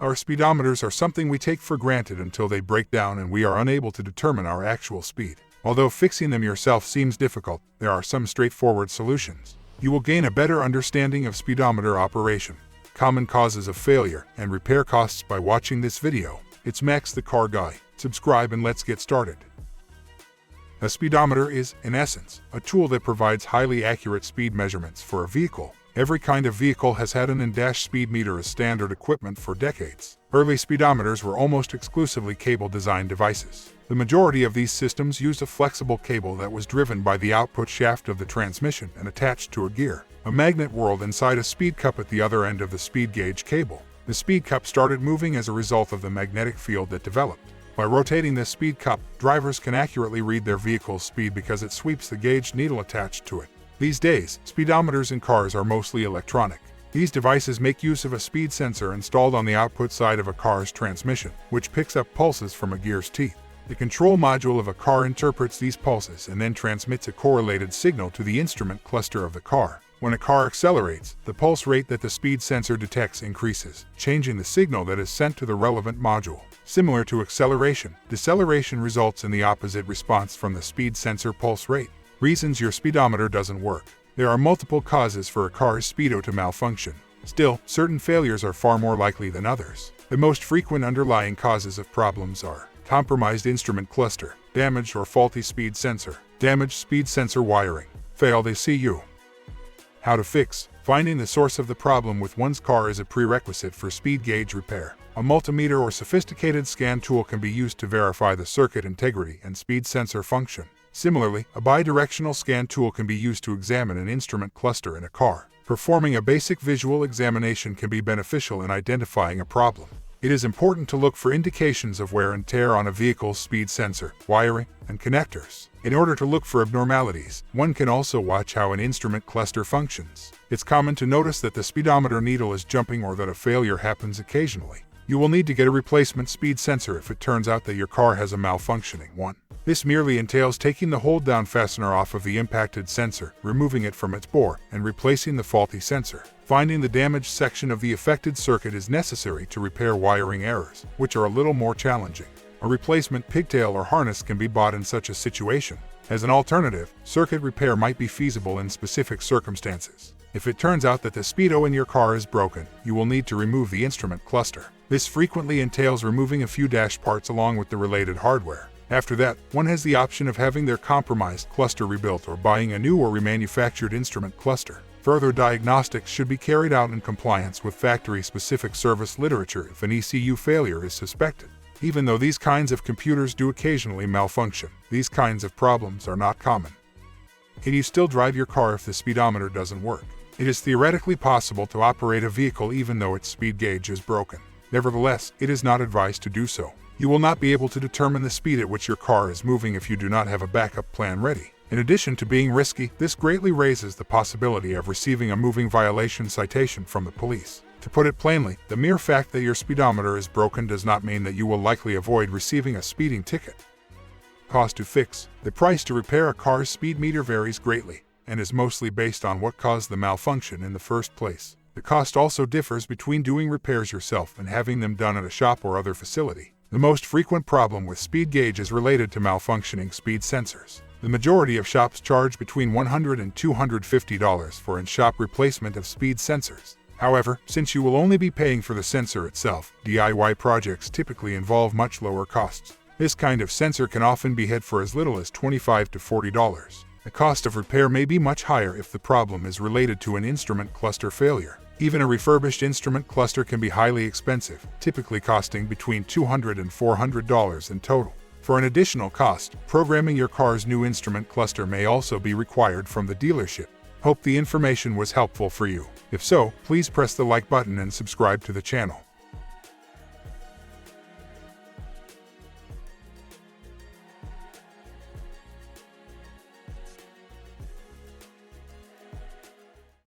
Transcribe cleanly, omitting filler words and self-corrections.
Our speedometers are something we take for granted until they break down and we are unable to determine our actual speed. Although fixing them yourself seems difficult, there are some straightforward solutions. You will gain a better understanding of speedometer operation, common causes of failure, and repair costs by watching this video. It's Max the Car Guy. Subscribe and let's get started. A speedometer is, in essence, a tool that provides highly accurate speed measurements for a vehicle. Every kind of vehicle has had an in-dash speed meter as standard equipment for decades. Early speedometers were almost exclusively cable-designed devices. The majority of these systems used a flexible cable that was driven by the output shaft of the transmission and attached to a gear. A magnet whirled inside a speed cup at the other end of the speed gauge cable. The speed cup started moving as a result of the magnetic field that developed. By rotating this speed cup, drivers can accurately read their vehicle's speed because it sweeps the gauge needle attached to it. These days, speedometers in cars are mostly electronic. These devices make use of a speed sensor installed on the output side of a car's transmission, which picks up pulses from a gear's teeth. The control module of a car interprets these pulses and then transmits a correlated signal to the instrument cluster of the car. When a car accelerates, the pulse rate that the speed sensor detects increases, changing the signal that is sent to the relevant module. Similar to acceleration, deceleration results in the opposite response from the speed sensor pulse rate. Reasons your speedometer doesn't work. There are multiple causes for a car's speedo to malfunction. Still, certain failures are far more likely than others. The most frequent underlying causes of problems are compromised instrument cluster, damaged or faulty speed sensor, damaged speed sensor wiring, failed ECU. How to fix. Finding the source of the problem with one's car is a prerequisite for speed gauge repair. A multimeter or sophisticated scan tool can be used to verify the circuit integrity and speed sensor function. Similarly, a bidirectional scan tool can be used to examine an instrument cluster in a car. Performing a basic visual examination can be beneficial in identifying a problem. It is important to look for indications of wear and tear on a vehicle's speed sensor, wiring, and connectors. In order to look for abnormalities, one can also watch how an instrument cluster functions. It's common to notice that the speedometer needle is jumping or that a failure happens occasionally. You will need to get a replacement speed sensor if it turns out that your car has a malfunctioning one. This merely entails taking the hold-down fastener off of the impacted sensor, removing it from its bore, and replacing the faulty sensor. Finding the damaged section of the affected circuit is necessary to repair wiring errors, which are a little more challenging. A replacement pigtail or harness can be bought in such a situation. As an alternative, circuit repair might be feasible in specific circumstances. If it turns out that the speedo in your car is broken, you will need to remove the instrument cluster. This frequently entails removing a few dash parts along with the related hardware. After that, one has the option of having their compromised cluster rebuilt or buying a new or remanufactured instrument cluster. Further diagnostics should be carried out in compliance with factory-specific service literature if an ECU failure is suspected. Even though these kinds of computers do occasionally malfunction, these kinds of problems are not common. Can you still drive your car if the speedometer doesn't work? It is theoretically possible to operate a vehicle even though its speed gauge is broken. Nevertheless, it is not advised to do so. You will not be able to determine the speed at which your car is moving if you do not have a backup plan ready. In addition to being risky, this greatly raises the possibility of receiving a moving violation citation from the police. To put it plainly, the mere fact that your speedometer is broken does not mean that you will likely avoid receiving a speeding ticket. Cost to fix. The price to repair a car's speed meter varies greatly, and is mostly based on what caused the malfunction in the first place. The cost also differs between doing repairs yourself and having them done at a shop or other facility. The most frequent problem with speed gauge is related to malfunctioning speed sensors. The majority of shops charge between $100 and $250 for in-shop replacement of speed sensors. However, since you will only be paying for the sensor itself, DIY projects typically involve much lower costs. This kind of sensor can often be had for as little as $25 to $40. The cost of repair may be much higher if the problem is related to an instrument cluster failure. Even a refurbished instrument cluster can be highly expensive, typically costing between $200 and $400 in total. For an additional cost, programming your car's new instrument cluster may also be required from the dealership. Hope the information was helpful for you. If so, please press the like button and subscribe to the channel.